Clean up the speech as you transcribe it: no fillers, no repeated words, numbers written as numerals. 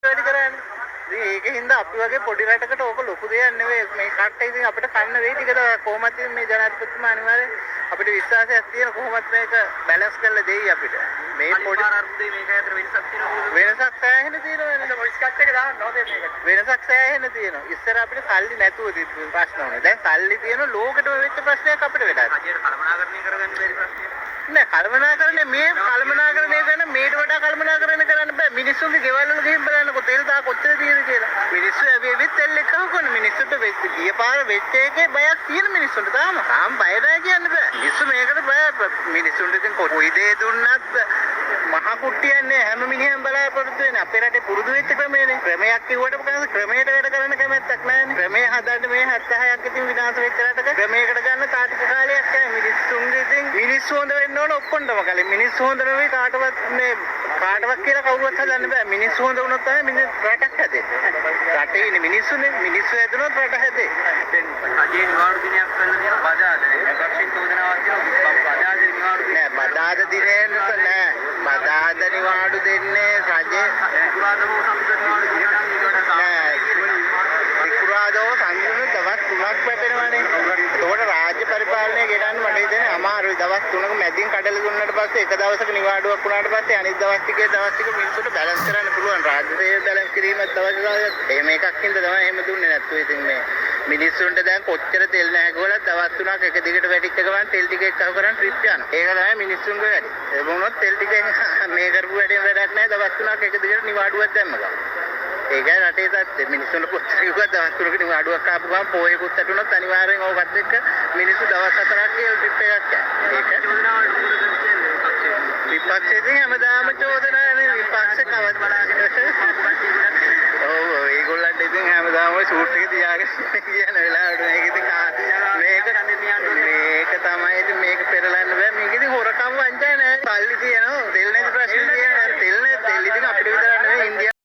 වැඩි කරන්නේ. ඉතින් ඒකින්ද අපි වගේ පොඩි රටකට ඕක ලොකු දෙයක් නෙවෙයි. මේ කට්ට ඉතින් අපිට කන්න වෙයි ටිකද කොහොමද මේ ජනාධිපතිතුමා අනිවාර්යෙන් අපිට විශ්වාසයක් තියෙන කොහොමද මේක බැලන්ස් කරලා දෙයි අපිට. මේ පොඩි අර්බුදේ මේක අතර වෙනසක් තියෙනවා. වෙනසක් සෑහෙන තියෙනවා නේද? මොයිස් කට් එක දාන්න ඕනේ මේකට. වෙනසක් සෑහෙන තියෙනවා. ඉස්සර අපිට සල්ලි නැතුව තිබ්බ ප්‍රශ්න වුණා. දැන් සල්ලි තියෙන ලෝකෙටම වෙච්ච ප්‍රශ්නයක් අපිට වෙලා තියෙනවා. රජයට කළමනාකරණය කරගන්න බැරි ප්‍රශ්නයක්. නෑ කල්පනාකරණය මේ කල්පනාකරණය කරන මේට වඩා කල්පනාකරණය කරන්න බෑ. මිනිස්සුන්ගේ ගෙවල් වල ගිහින් බලන්නකො තෙල් දාලා කොච්චර තියෙද කියලා. මිනිස්සු ඇවිත් තෙල් එක කවකන මිනිස්සුන්ට වෙච්ච ගියපාර වෙච්ච එකේ බයක් තියෙන මිනිස්සුන්ට තාම බය නැහැ කියන්න බෑ. මිනිස්සු මේකට බය. මිනිස්සුන්ට ඉතින් කොයි දේ දුන්නත් මහා කුට්ටියන්නේ හැම මිනිහම බලාපොරොත්තු වෙන්නේ. අපේ රටේ පුරුදු වෙච්ච ක්‍රමයනේ. ක්‍රමයක් කිව්වට මොකද ක්‍රමයට වැඩ කරන්න කැමැත්තක් නැහැනේ. ක්‍රමය හදන්න මේ 76ක් ඉතින් විනාශ වෙච්ච රටක ක්‍රමයකට ගන්න තාටික කාලයක් නැහැ. මිනිස්සුන්ගේ ඉතින් මිනිස්සු හොඳ වෙන්න ඕන ඔක්කොන්ටම කලින්. මිනිස්සු හොඳ නෙවෙයි කාටවත් කියලා කවුරුවත් හදන්න බෑ. මිනිස්සු හොඳ වුණොත් තමයි රටක් හැදෙන්නේ. රටේ ඉන්නේ මිනිස්සුනේ. මිනිස්සු හැදුනොත් රට හැදෙන්නේ. දැන් රජේ නිවාඩු දිනයක් කරලා තියෙන බදාදනේ. විපක්ෂික චෝදනාවක් තියෙනවා. බදාද නිවාඩු නෑ. බදාද දිනේ නෑ. බදාද නිවාඩු දෙන්නේ රජේ. කුරාදෝ සම්පූර්ණ නිවාඩු දිනයක් නෑ. කුරාදෝ සංයුන දවස් 3ක් වැටෙනවානේ. ඒකට රාජ්‍ය පරිපාලනය ගෙනන්න මට හිතෙන්නේ අමාරුයි. දවස් 3ක මැදින් කඩලා දුන්නාට පස්සේ එක දවසක නිවාඩුවක් වුණාට පස්සේ අනිත් දවස් ටිකේ මිනිස්සුන්ට බැලන්ස් කරන්න පුළුවන්. රාජ්‍ය සේවය බැලන්ස් කිරීමත් දවස් එහෙම එකක් හින්දා තමයි එහෙම දුන්නේ නැත්නම් ඉතින් මේ මිනිස්සුන්ට දැන් කොච්චර තෙල් නැහැ කියලා දවස් 3ක් එක දිගට වැටිච්ච ගමන් තෙල් ටික එක්කව කරන් ට්‍රිප් යනවා. ඒක තමයි මිනිස්සුන්ගේ වැඩි. ඒ වුණොත් තෙල් ටිකෙන් මේ කරපු වැඩේ වැඩක් නැහැ. දවස් 3ක් එක දිගට නිවාඩුවක් දැම්ම ගමන්. ඒකයි රටේ තත්ත්වය. මිනිස්සුන්ට කොච්චර කිව්වද දවස් 3ක නිවාඩුවක් ආපු ගමන් පොයේකුත් ඇතුණොත් අනිවාර්යෙන් ඕකත් එක්ක මිනිස්සු දවස් 4ක් කියලා ට්‍රිප් එකක් යනවා. ඒක විපක්ෂයෙන් හැමදාම චෝදනානේ විපක්ෂ කවද බලාගෙන ඔව් ඒගොල්ලන්ට ඉතින් හැමදාම ඔය සූට් එක තියාගෙන කියන වෙලාවට මේක ඉතින් මේක තමයි ඉතින් මේක පෙරලන්න බෑ. මේක ඉතින් හොරකම් වංචා නෑ.